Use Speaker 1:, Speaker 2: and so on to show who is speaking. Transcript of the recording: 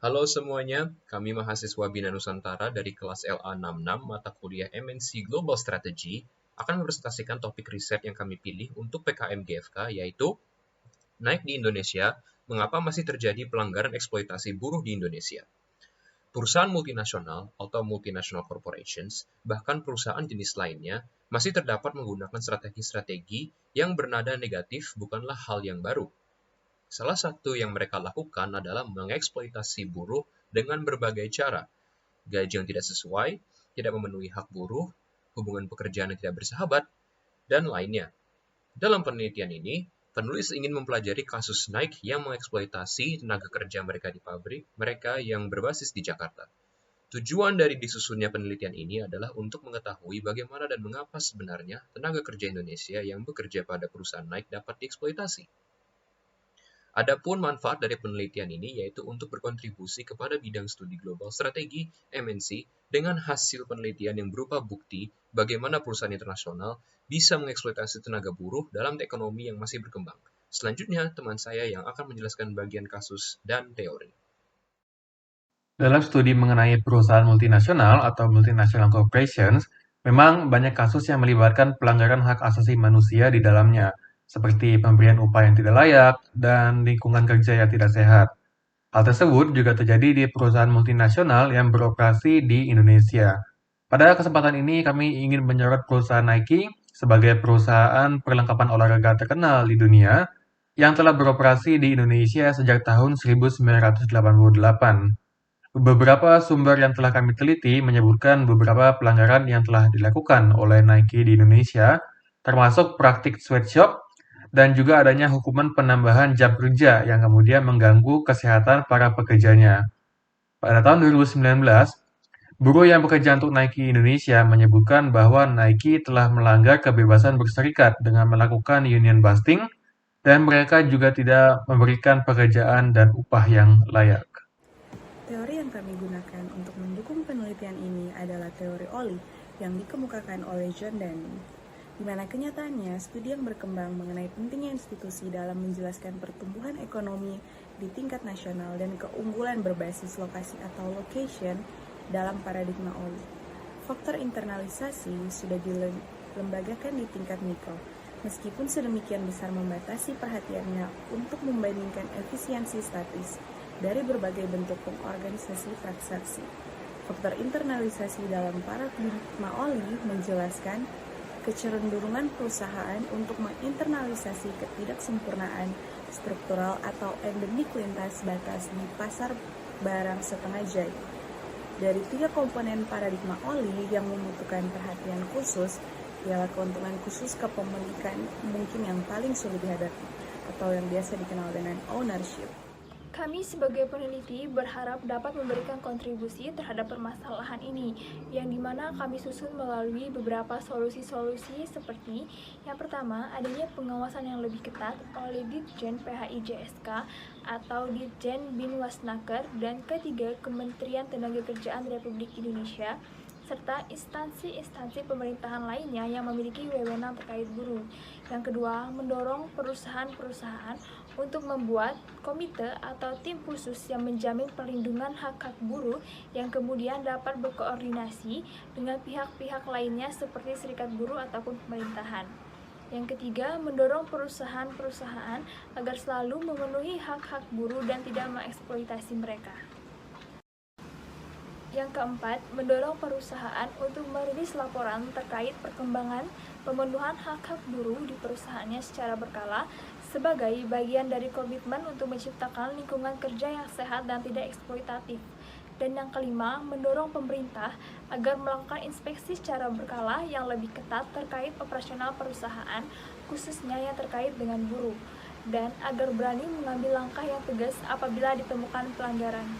Speaker 1: Halo semuanya, kami mahasiswa Bina Nusantara dari kelas LA66 mata kuliah MNC Global Strategy akan mempresentasikan topik riset yang kami pilih untuk PKM GFK, yaitu naik di Indonesia, mengapa masih terjadi pelanggaran eksploitasi buruh di Indonesia. Perusahaan multinasional atau multinational corporations, bahkan perusahaan jenis lainnya, masih terdapat menggunakan strategi-strategi yang bernada negatif bukanlah hal yang baru. Salah satu yang mereka lakukan adalah mengeksploitasi buruh dengan berbagai cara. Gaji yang tidak sesuai, tidak memenuhi hak buruh, hubungan pekerjaan yang tidak bersahabat, dan lainnya. Dalam penelitian ini, penulis ingin mempelajari kasus Nike yang mengeksploitasi tenaga kerja mereka di pabrik mereka yang berbasis di Jakarta. Tujuan dari disusunnya penelitian ini adalah untuk mengetahui bagaimana dan mengapa sebenarnya tenaga kerja Indonesia yang bekerja pada perusahaan Nike dapat dieksploitasi. Adapun manfaat dari penelitian ini yaitu untuk berkontribusi kepada bidang studi global strategi MNC dengan hasil penelitian yang berupa bukti bagaimana perusahaan internasional bisa mengeksploitasi tenaga buruh dalam ekonomi yang masih berkembang. Selanjutnya, teman saya yang akan menjelaskan bagian kasus dan teori.
Speaker 2: Dalam studi mengenai perusahaan multinasional atau multinational corporations, memang banyak kasus yang melibatkan pelanggaran hak asasi manusia di dalamnya, seperti pemberian upah yang tidak layak dan lingkungan kerja yang tidak sehat. Hal tersebut juga terjadi di perusahaan multinasional yang beroperasi di Indonesia. Pada kesempatan ini, kami ingin menyorot perusahaan Nike sebagai perusahaan perlengkapan olahraga terkenal di dunia yang telah beroperasi di Indonesia sejak tahun 1988. Beberapa sumber yang telah kami teliti menyebutkan beberapa pelanggaran yang telah dilakukan oleh Nike di Indonesia, termasuk praktik sweatshop dan juga adanya hukuman penambahan jam kerja yang kemudian mengganggu kesehatan para pekerjanya. Pada tahun 2019, buruh yang bekerja untuk Nike Indonesia menyebutkan bahwa Nike telah melanggar kebebasan berserikat dengan melakukan union busting dan mereka juga tidak memberikan pekerjaan dan upah yang layak.
Speaker 3: Teori yang kami gunakan untuk mendukung penelitian ini adalah teori Oli yang dikemukakan oleh John Dunning, di mana kenyataannya studi yang berkembang mengenai pentingnya institusi dalam menjelaskan pertumbuhan ekonomi di tingkat nasional dan keunggulan berbasis lokasi atau location dalam paradigma Oli. Faktor internalisasi sudah dilembagakan di tingkat mikro, meskipun sedemikian besar membatasi perhatiannya untuk membandingkan efisiensi statis dari berbagai bentuk pengorganisasi transaksi. Faktor internalisasi dalam paradigma Oli menjelaskan kecenderungan perusahaan untuk menginternalisasi ketidaksempurnaan struktural atau endemik lintas batas di pasar barang setengah jadi. Dari 3 komponen paradigma Oli yang membutuhkan perhatian khusus, ialah keuntungan khusus kepemilikan mungkin yang paling sulit dihadapi, atau yang biasa dikenal dengan ownership.
Speaker 4: Kami sebagai peneliti berharap dapat memberikan kontribusi terhadap permasalahan ini, yang dimana kami susun melalui beberapa solusi-solusi seperti yang pertama, adanya pengawasan yang lebih ketat oleh Ditjen PHIJSK atau Ditjen Binwasnaker, dan ketiga, Kementerian Tenagakerjaan Republik Indonesia, serta instansi-instansi pemerintahan lainnya yang memiliki wewenang terkait buruh. Yang kedua, mendorong perusahaan-perusahaan untuk membuat komite atau tim khusus yang menjamin perlindungan hak-hak buruh yang kemudian dapat berkoordinasi dengan pihak-pihak lainnya seperti serikat buruh ataupun pemerintahan. Yang ketiga, mendorong perusahaan-perusahaan agar selalu memenuhi hak-hak buruh dan tidak mengeksploitasi mereka. Yang keempat, mendorong perusahaan untuk merilis laporan terkait perkembangan pemenuhan hak-hak buruh di perusahaannya secara berkala sebagai bagian dari komitmen untuk menciptakan lingkungan kerja yang sehat dan tidak eksploitatif. Dan yang kelima, mendorong pemerintah agar melakukan inspeksi secara berkala yang lebih ketat terkait operasional perusahaan, khususnya yang terkait dengan buruh, dan agar berani mengambil langkah yang tegas apabila ditemukan pelanggaran.